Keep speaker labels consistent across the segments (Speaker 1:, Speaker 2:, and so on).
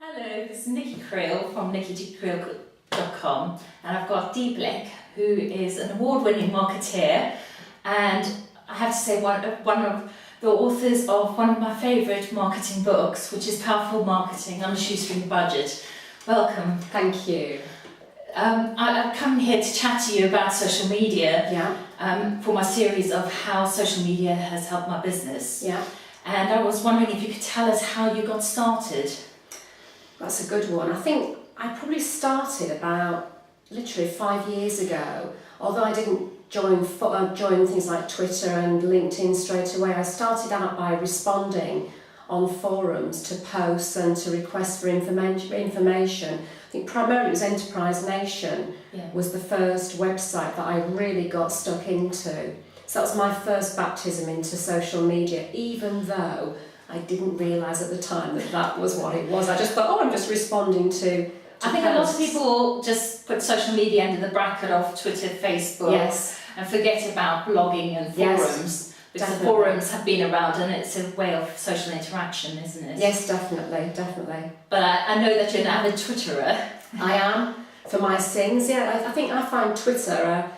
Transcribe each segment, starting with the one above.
Speaker 1: Hello, this is Nicky Kriel from nickykriel.com, and I've got Dee Blick, who is an award-winning marketeer, and I have to say one of the authors of one of my favourite marketing books, which is Powerful Marketing on a Shoestring Budget. Welcome.
Speaker 2: Thank you.
Speaker 1: I've come here to chat to you about social media for my series of how social media has helped my business.
Speaker 2: Yeah.
Speaker 1: And I was wondering if you could tell us how you got started.
Speaker 2: That's a good one. I think I probably started about literally 5 years ago. Although I didn't join things like Twitter and LinkedIn straight away, I started out by responding on forums to posts and to requests for information. I think primarily it was Enterprise Nation was the first website that I really got stuck into. So that was my first baptism into social media, even though I didn't realise at the time that that was what it was. I just thought, I'm just responding to
Speaker 1: I think
Speaker 2: posts.
Speaker 1: a lot of people just put social media under the bracket of Twitter, Facebook, and forget about blogging and forums. Because the forums have been around and it's a way of social interaction, isn't it?
Speaker 2: Yes, definitely.
Speaker 1: But I know that you're an avid Twitterer.
Speaker 2: I am, for my sins. Yeah, I think I find Twitter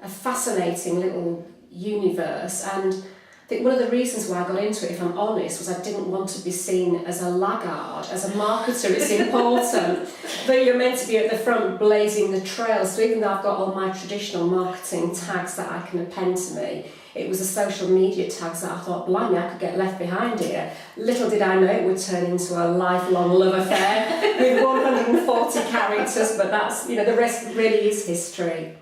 Speaker 2: a fascinating little universe, and I think one of the reasons why I got into it, if I'm honest, was I didn't want to be seen as a laggard. As a marketer, it's important that you're meant to be at the front blazing the trail. So even though I've got all my traditional marketing tags that I can append to me, it was the social media tags that I thought, blimey, I could get left behind here. Little did I know it would turn into a lifelong love affair with 140 characters, but that's, the rest really is history.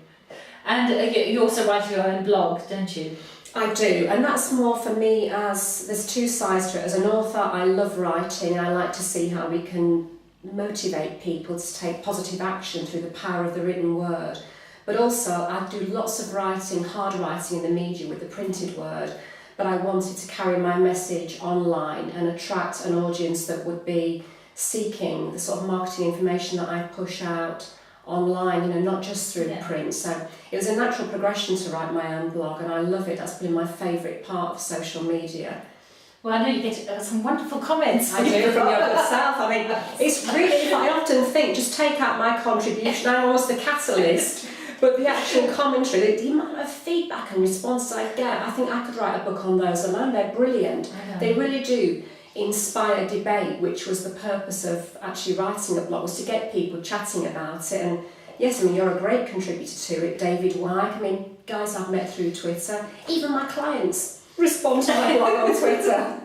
Speaker 1: And you also write your own blog, don't you?
Speaker 2: I do, and that's more for me as there's two sides to it. As an author, I love writing, and I like to see how we can motivate people to take positive action through the power of the written word. But also, I do lots of writing, hard writing in the media with the printed word, but I wanted to carry my message online and attract an audience that would be seeking the sort of marketing information that I push out online, not just through print. So it was a natural progression to write my own blog, and I love it. That's been my favourite part of social media.
Speaker 1: Well, I know you get some wonderful comments.
Speaker 2: I do, from your good self. I mean, it's really, I often think, just take out my contribution, I'm almost the catalyst, but the actual commentary, the amount of feedback and response I get, I think I could write a book on those alone. They're brilliant. They really do inspire debate, which was the purpose of actually writing a blog, was to get people chatting about it. And yes, I mean, you're a great contributor to it, David Wyke. I mean, guys I've met through Twitter. Even my clients respond to my blog on Twitter.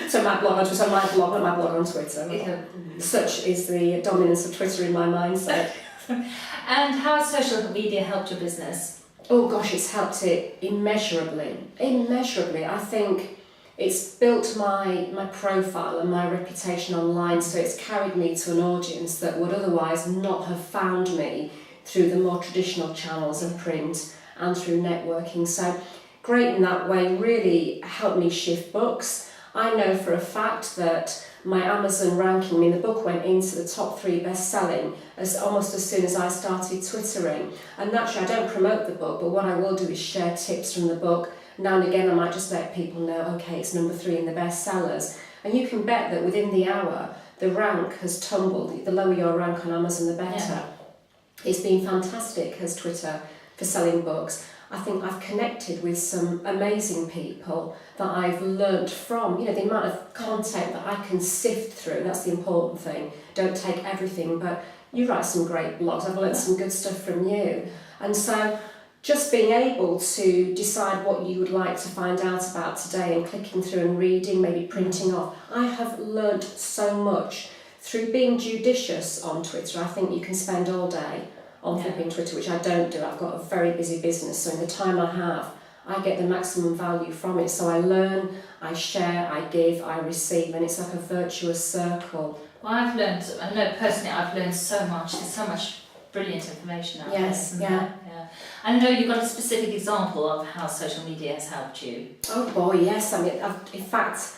Speaker 2: So my blog on Twitter, my blog on Twitter. Such is the dominance of Twitter in my mindset.
Speaker 1: And how has social media helped your business?
Speaker 2: Oh gosh, it's helped it immeasurably. I think it's built my profile and my reputation online, so it's carried me to an audience that would otherwise not have found me through the more traditional channels of print and through networking. So great in that way, really helped me shift books. I know for a fact that my Amazon ranking, the book went into the top 3 best-selling almost as soon as I started Twittering. And naturally, I don't promote the book, but what I will do is share tips from the book. Now and again, I might just let people know, okay, it's number 3 in the bestsellers. And you can bet that within the hour, the rank has tumbled. The lower your rank on Amazon, the better. Yeah. It's been fantastic as Twitter for selling books. I think I've connected with some amazing people that I've learnt from. The amount of content that I can sift through, that's the important thing. Don't take everything, but you write some great blogs. I've learnt some good stuff from you. And so just being able to decide what you would like to find out about today and clicking through and reading, maybe printing off. I have learnt so much through being judicious on Twitter. I think you can spend all day on flipping Twitter, which I don't do. I've got a very busy business, so in the time I have, I get the maximum value from it. So I learn, I share, I give, I receive, and it's like a virtuous circle.
Speaker 1: Well, I know personally I've learned so much. There's so much brilliant information out there.
Speaker 2: Yes, yeah.
Speaker 1: I know you've got a specific example of how social media has helped you.
Speaker 2: Oh boy, yes. I mean, in fact,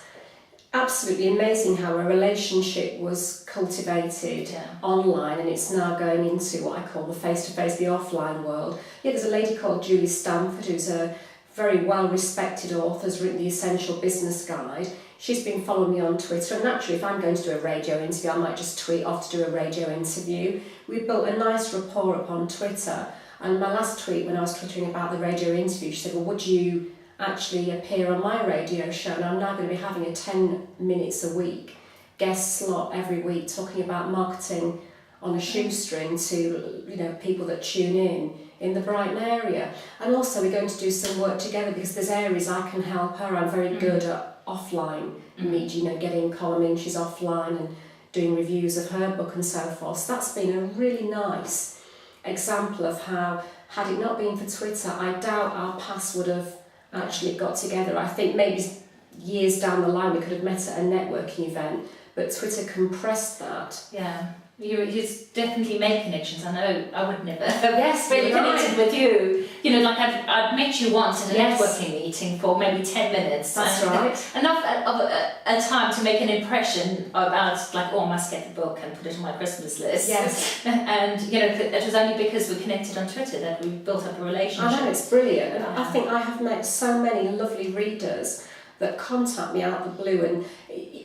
Speaker 2: absolutely amazing how a relationship was cultivated online, and it's now going into what I call the face-to-face, the offline world. Yeah, there's a lady called Julie Stanford who's a very well-respected author, has written The Essential Business Guide. She's been following me on Twitter, and naturally if I'm going to do a radio interview, I might just tweet off to do a radio interview. We built a nice rapport up on Twitter, and my last tweet when I was twittering about the radio interview, she said, well, would you actually appear on my radio show? And I'm now going to be having a 10 minutes a week guest slot every week talking about marketing on a shoestring to, you know, people that tune in the Brighton area. And also we're going to do some work together because there's areas I can help her. I'm very good at offline media, you know, getting column inches offline and doing reviews of her book and so forth. So that's been a really nice example of how, had it not been for Twitter, I doubt our paths would have actually got together. I think maybe years down the line we could have met at a networking event, but Twitter compressed that.
Speaker 1: Yeah. You're definitely make connections. I know I would never
Speaker 2: Yes,
Speaker 1: really
Speaker 2: you're
Speaker 1: connected
Speaker 2: right.
Speaker 1: with you. You know, like I'd met you once at a
Speaker 2: Yes.
Speaker 1: networking meeting for maybe 10 minutes.
Speaker 2: That's
Speaker 1: and
Speaker 2: right.
Speaker 1: Enough of a time to make an impression about, like, oh, I must get the book and put it on my Christmas list.
Speaker 2: Yes.
Speaker 1: And, you know, it was only because we connected on Twitter that we built up a relationship.
Speaker 2: I know, it's brilliant. And I think I have met so many lovely readers that contact me out of the blue, and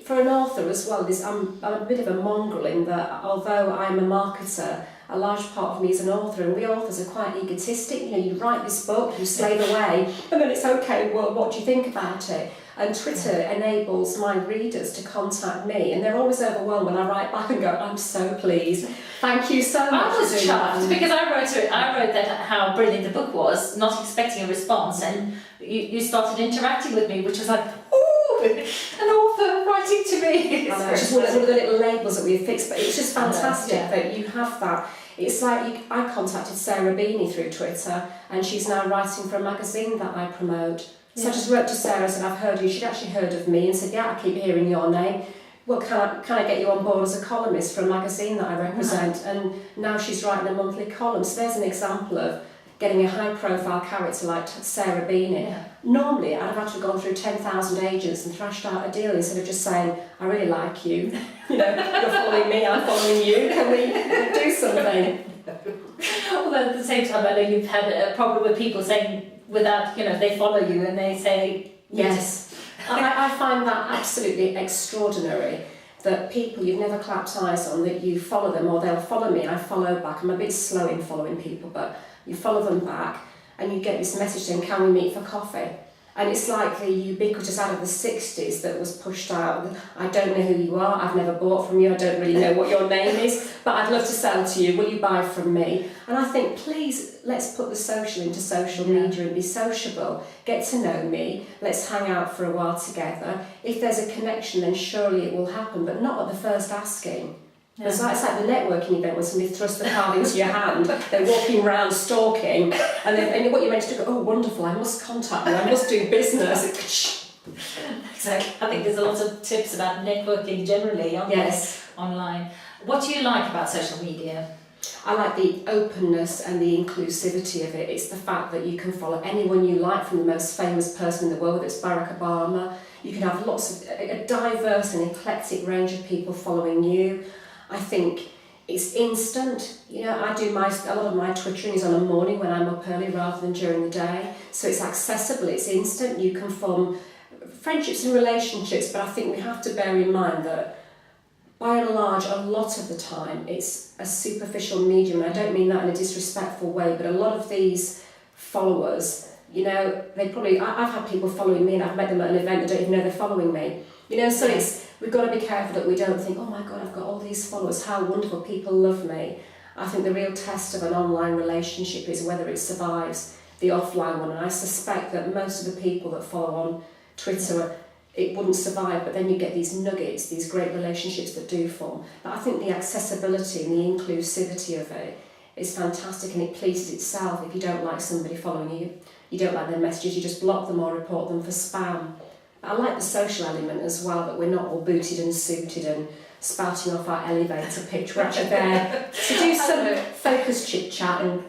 Speaker 2: for an author as well, I'm a bit of a mongrel in that although I'm a marketer, a large part of me is an author, and we authors are quite egotistic. You know, you write this book, you slave away, and then it's okay, well, what do you think about it? And Twitter enables my readers to contact me, and they're always overwhelmed when I write back and go, I'm so pleased. Thank you so much.
Speaker 1: I was
Speaker 2: for doing
Speaker 1: chuffed
Speaker 2: that.
Speaker 1: because I wrote that how brilliant the book was, not expecting a response, and you started interacting with me, which was like, ooh, an author writing to me.
Speaker 2: I know, it's just one of the little labels that we've fixed, but it's just fantastic
Speaker 1: Yeah.
Speaker 2: that you have that. It's like I contacted Sarah Beanie through Twitter, and she's now writing for a magazine that I promote. So I just wrote to Sarah and said, I've heard you. She'd actually heard of me and said, yeah, I keep hearing your name. Well, can I get you on board as a columnist for a magazine that I represent? And now she's writing a monthly column. So there's an example of getting a high-profile character like Sarah Beanie.
Speaker 1: Yeah.
Speaker 2: Normally, I'd have had to have gone through 10,000 agents and thrashed out a deal instead of just saying, I really like you. You know, you're following me, I'm following you. Can we do something?
Speaker 1: Although at the same time, I know you've had a problem with people saying, without, you know, they follow you and they say,
Speaker 2: Yes. I find that absolutely extraordinary, that people you've never clapped eyes on, that you follow them or they'll follow me, I follow back. I'm a bit slow in following people, but you follow them back and you get this message saying, can we meet for coffee? And it's like the ubiquitous out of the 60s that was pushed out. I don't know who you are, I've never bought from you, I don't really know what your name is, but I'd love to sell to you, will you buy from me? And I think, please, let's put the social into social media and be sociable. Get to know me, let's hang out for a while together. If there's a connection, then surely it will happen, but not at the first asking.
Speaker 1: Yeah.
Speaker 2: It's like the networking event when somebody thrusts the card into your hand, they're walking around stalking, and what you're meant to do, oh wonderful, I must contact you, I must do business.
Speaker 1: Exactly. I think there's a lot of tips about networking generally online. What do you like about social media?
Speaker 2: I like the openness and the inclusivity of it. It's the fact that you can follow anyone you like, from the most famous person in the world, whether it's Barack Obama. You can have lots of a diverse and eclectic range of people following you. I think it's instant. You know, I do a lot of my twittering is on a morning when I'm up early rather than during the day. So it's accessible, it's instant. You can form friendships and relationships, but I think we have to bear in mind that by and large, a lot of the time, it's a superficial medium. And I don't mean that in a disrespectful way, but a lot of these followers, you know, I've had people following me and I've met them at an event that don't even know they're following me. You know, so we've got to be careful that we don't think, oh my God, I've got all these followers, how wonderful, people love me. I think the real test of an online relationship is whether it survives the offline one. And I suspect that most of the people that follow on Twitter, it wouldn't survive, but then you get these nuggets, these great relationships that do form. But I think the accessibility and the inclusivity of it is fantastic, and it pleases itself. If you don't like somebody following you, you don't like their messages, you just block them or report them for spam. I like the social element as well, that we're not all booted and suited and spouting off our elevator pitch. We're actually there to do some focused chit chat. And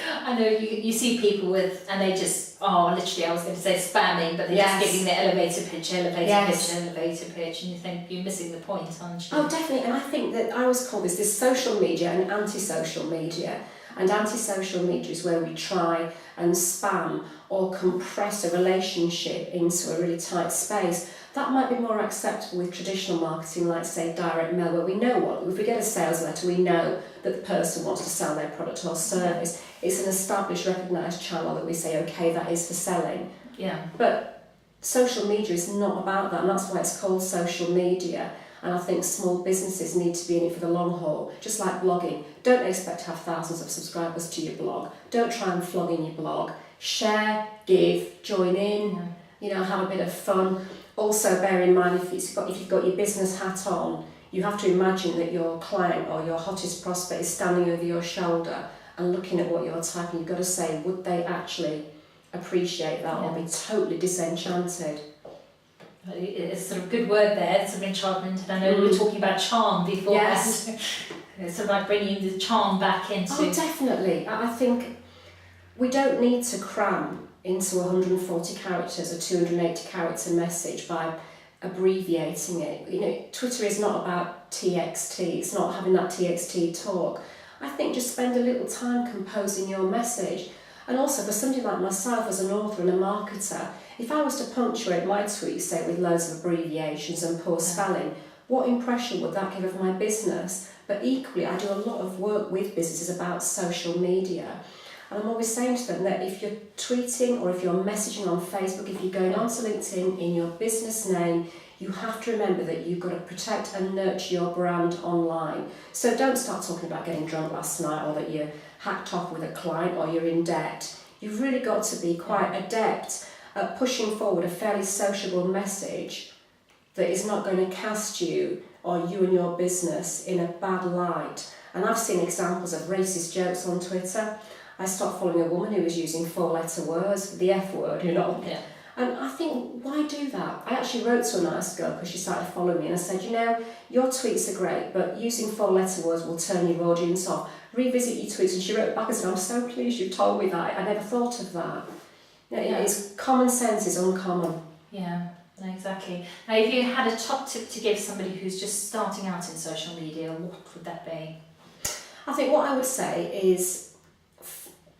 Speaker 1: I know you see people with, and they just, literally I was going to say spamming, but they're just giving the elevator pitch, elevator pitch, and you think you're missing the point, aren't you?
Speaker 2: Oh, definitely. And I think that I always call this social media and anti-social media. And anti-social media is where we try and spam or compress a relationship into a really tight space. That might be more acceptable with traditional marketing, like say direct mail, where we know what, if we get a sales letter, we know that the person wants to sell their product or service. It's an established, recognised channel that we say, okay, that is for selling.
Speaker 1: Yeah.
Speaker 2: But social media is not about that, and that's why it's called social media. And I think small businesses need to be in it for the long haul, just like blogging. Don't expect to have thousands of subscribers to your blog. Don't try and flog in your blog. Share, give, join in, have a bit of fun. Also bear in mind, if you've got your business hat on, you have to imagine that your client or your hottest prospect is standing over your shoulder and looking at what you're typing. You've got to say, would they actually appreciate that or be totally disenchanted?
Speaker 1: It's sort of a good word there, it's sort of enchantment, and I know we were talking about charm before.
Speaker 2: Yes.
Speaker 1: It's sort of like bringing the charm back into...
Speaker 2: Oh, definitely. I think we don't need to cram into 140 characters or 280 character message by abbreviating it. Twitter is not about TXT, it's not having that TXT talk. I think just spend a little time composing your message. And also for somebody like myself as an author and a marketer, if I was to punctuate my tweets, say, with loads of abbreviations and poor spelling, what impression would that give of my business? But equally, I do a lot of work with businesses about social media. And I'm always saying to them that if you're tweeting or if you're messaging on Facebook, if you're going onto LinkedIn in your business name, you have to remember that you've got to protect and nurture your brand online. So don't start talking about getting drunk last night or that you're hacked off with a client or you're in debt. You've really got to be quite adept at pushing forward a fairly sociable message that is not going to cast you or you and your business in a bad light. And I've seen examples of racist jokes on Twitter. I stopped following a woman who was using 4-letter words, the F word,
Speaker 1: Yeah.
Speaker 2: And I think, why do that? I actually wrote to a nice girl because she started following me and I said, your tweets are great, but using 4-letter words will turn your audience off. Revisit your tweets. And she wrote back and said, I'm so pleased you've told me that. I never thought of that. It's common sense is uncommon.
Speaker 1: Yeah, exactly. Now, if you had a top tip to give somebody who's just starting out in social media, what would that be?
Speaker 2: I think what I would say is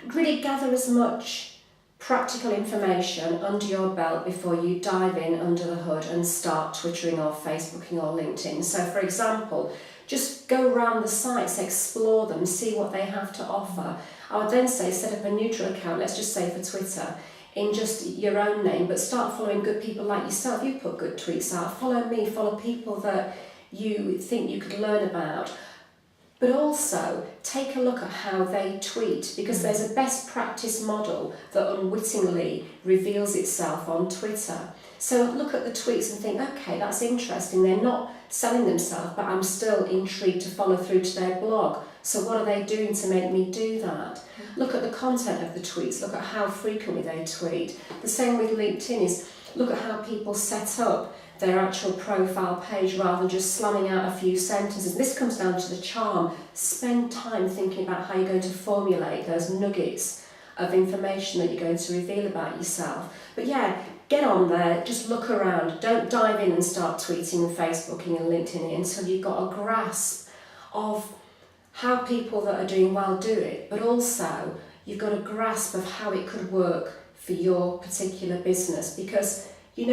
Speaker 2: really gather as much practical information under your belt before you dive in under the hood and start Twittering or Facebooking or LinkedIn. So for example, just go around the sites, explore them, see what they have to offer. I would then say set up a neutral account, let's just say for Twitter, in just your own name, but start following good people like yourself. You put good tweets out, follow me, follow people that you think you could learn about. But also take a look at how they tweet, because there's a best practice model that unwittingly reveals itself on Twitter. So look at the tweets and think, okay, that's interesting. They're not selling themselves, but I'm still intrigued to follow through to their blog. So what are they doing to make me do that? Look at the content of the tweets. Look at how frequently they tweet. The same with LinkedIn is look at how people set up their actual profile page rather than just slamming out a few sentences. This comes down to the charm. Spend time thinking about how you're going to formulate those nuggets of information that you're going to reveal about yourself. But yeah, get on there, just look around. Don't dive in and start tweeting and Facebooking and LinkedIn until you've got a grasp of how people that are doing well do it, but also you've got a grasp of how it could work for your particular business. Because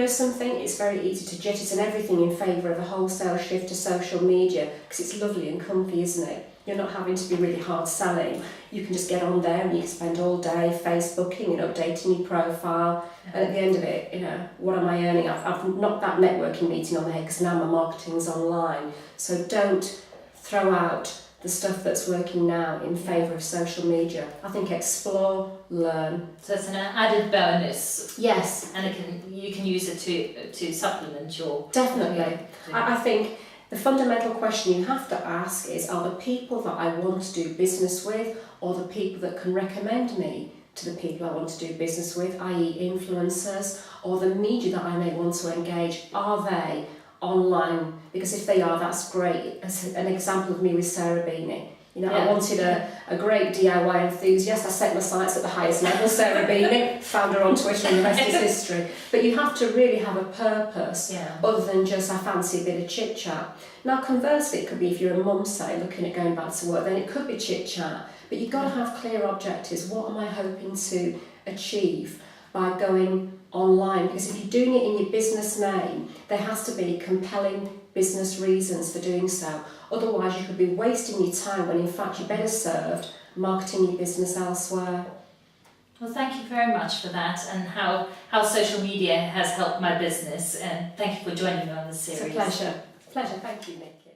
Speaker 2: something, it's very easy to jettison everything in favour of a wholesale shift to social media because it's lovely and comfy, isn't it? You're not having to be really hard selling. You can just get on there and you can spend all day Facebooking and updating your profile. And at the end of it, what am I earning? I've knocked that networking meeting on the head because now my marketing's online. So don't throw out the stuff that's working now in favour of social media. I think explore, learn.
Speaker 1: So it's an added bonus.
Speaker 2: Yes.
Speaker 1: And you can use it to supplement your...
Speaker 2: Definitely. I think the fundamental question you have to ask is, are the people that I want to do business with or the people that can recommend me to the people I want to do business with, i.e. influencers, or the media that I may want to engage, are they online? Because if they are, that's great. As an example of me with Sarah Beanie. I wanted a great DIY enthusiast. I set my sights at the highest level. Sarah Beanie, found her on Twitter, and the rest is history. But you have to really have a purpose other than just, I fancy a bit of chit-chat. Now, conversely, it could be if you're a mum, say, looking at going back to work, then it could be chit-chat. But you've got to have clear objectives. What am I hoping to achieve by going online? Because if you're doing it in your business name, there has to be compelling business reasons for doing so. Otherwise, you could be wasting your time when in fact you're better served marketing your business elsewhere.
Speaker 1: Well, thank you very much for that, and how social media has helped my business, and thank you for joining me on this series.
Speaker 2: It's a pleasure. Pleasure. Thank you, Nicky.